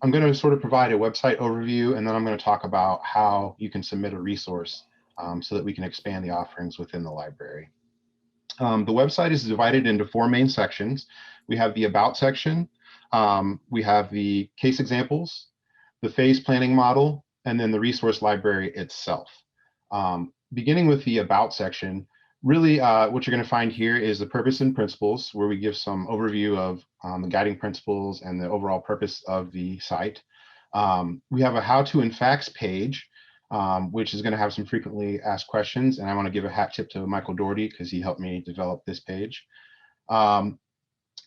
I'm going to sort of provide a website overview, and then I'm going to talk about how you can submit a resource so that we can expand the offerings within the library. The website is divided into 4 main sections. We have the About section, we have the case examples, the phase planning model, and then the resource library itself. Beginning with the About section, really what you're going to find here is the purpose and principles, where we give some overview of the guiding principles and the overall purpose of the site. We have a how to and facts page, which is going to have some frequently asked questions. And I want to give a hat tip to Michael Doherty because he helped me develop this page. And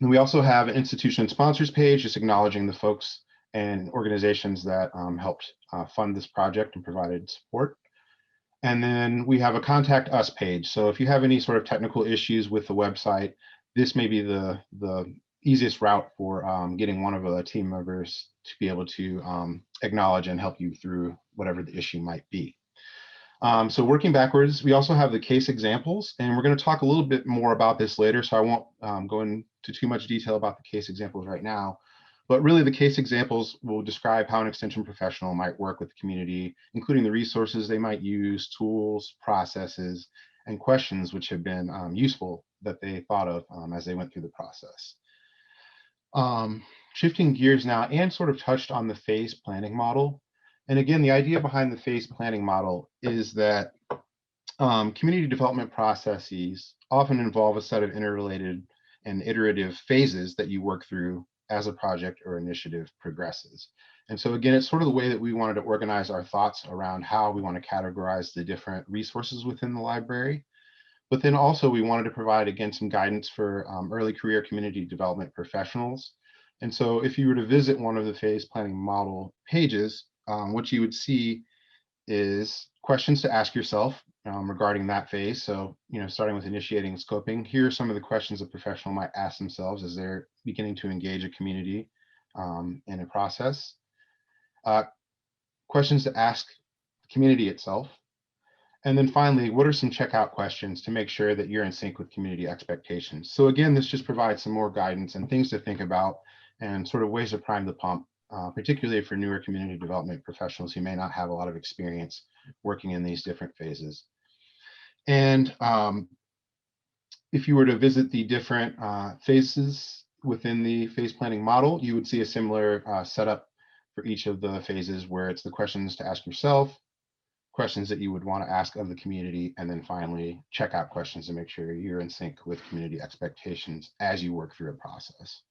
we also have an institution and sponsors page, just acknowledging the folks and organizations that helped fund this project and provided support. And then we have a contact us page. So if you have any sort of technical issues with the website, this may be the easiest route for getting one of the team members to be able to acknowledge and help you through whatever the issue might be. So working backwards, we also have the case examples, and we're going to talk a little bit more about this later, so I won't go into too much detail about the case examples right now. But really, the case examples will describe how an extension professional might work with the community, including the resources they might use, tools, processes, and questions which have been useful that they thought of as they went through the process. Shifting gears now, Anne sort of touched on the phase planning model. And again, the idea behind the phase planning model is that community development processes often involve a set of interrelated and iterative phases that you work through as a project or initiative progresses. And so again, it's sort of the way that we wanted to organize our thoughts around how we want to categorize the different resources within the library. But then also we wanted to provide, again, some guidance for early career community development professionals. And so if you were to visit one of the phase planning model pages, what you would see is questions to ask yourself regarding that phase. So, starting with initiating and scoping, here are some of the questions a professional might ask themselves as they're beginning to engage a community in a process. Questions to ask the community itself. And then finally, what are some checkout questions to make sure that you're in sync with community expectations? So again, this just provides some more guidance and things to think about and sort of ways to prime the pump, particularly for newer community development professionals who may not have a lot of experience working in these different phases. And if you were to visit the different phases within the phase planning model, you would see a similar setup for each of the phases, where it's the questions to ask yourself, questions that you would want to ask of the community, and then finally checkout questions to make sure you're in sync with community expectations as you work through a process.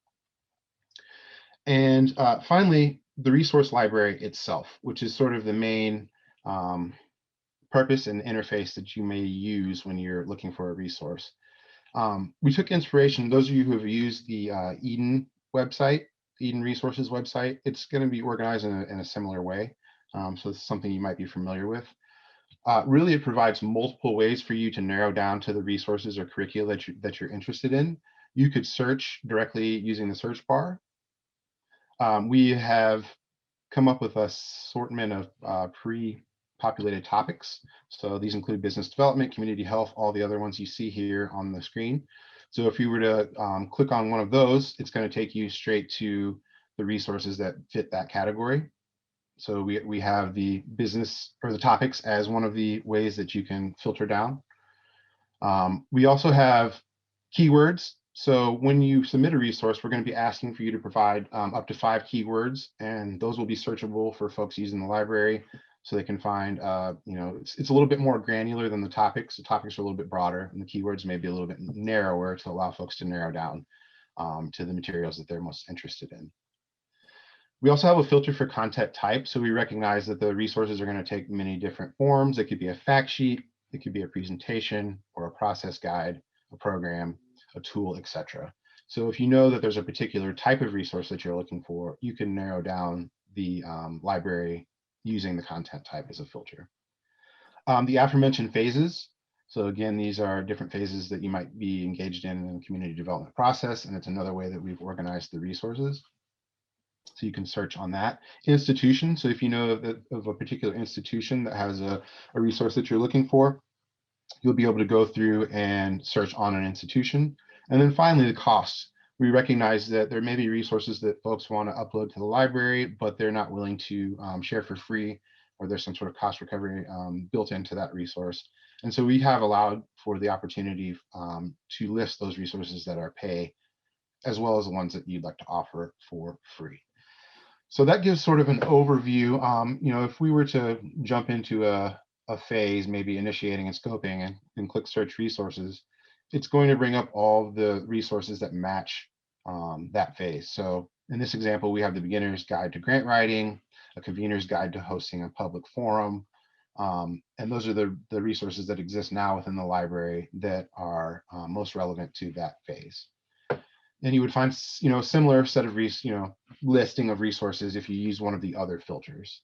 And finally, the resource library itself, which is sort of the main purpose and interface that you may use when you're looking for a resource. We took inspiration, those of you who have used the Eden website, Eden Resources website, it's going to be organized in a similar way. So it's something you might be familiar with. Really, it provides multiple ways for you to narrow down to the resources or curricula that you're interested in. You could search directly using the search bar. We have come up with a assortment of pre-populated topics. So these include business development, community health, all the other ones you see here on the screen. So if you were to click on one of those, it's going to take you straight to the resources that fit that category. So we have the business or the topics as one of the ways that you can filter down. We also have keywords. So when you submit a resource, we're going to be asking for you to provide up to 5 keywords, and those will be searchable for folks using the library, so they can find, it's a little bit more granular than the topics. The topics are a little bit broader, and the keywords may be a little bit narrower to allow folks to narrow down to the materials that they're most interested in. We also have a filter for content type. So we recognize that the resources are going to take many different forms. It could be a fact sheet, it could be a presentation, or a process guide, a program, a tool, etc. So if you know that there's a particular type of resource that you're looking for, you can narrow down the library using the content type as a filter. The aforementioned phases. So again, these are different phases that you might be engaged in the community development process, and it's another way that we've organized the resources. So you can search on that. Institution, so if you know of a particular institution that has a resource that you're looking for, you'll be able to go through and search on an institution. And then finally, the costs. We recognize that there may be resources that folks want to upload to the library, but they're not willing to share for free, or there's some sort of cost recovery built into that resource. And so we have allowed for the opportunity to list those resources that are pay, as well as the ones that you'd like to offer for free. So that gives sort of an overview. If we were to jump into a phase, maybe initiating and scoping, and click search resources, it's going to bring up all the resources that match that phase. So in this example, we have the beginner's guide to grant writing, a convener's guide to hosting a public forum. And those are the resources that exist now within the library that are most relevant to that phase. And you would find, similar set of listing of resources if you use one of the other filters.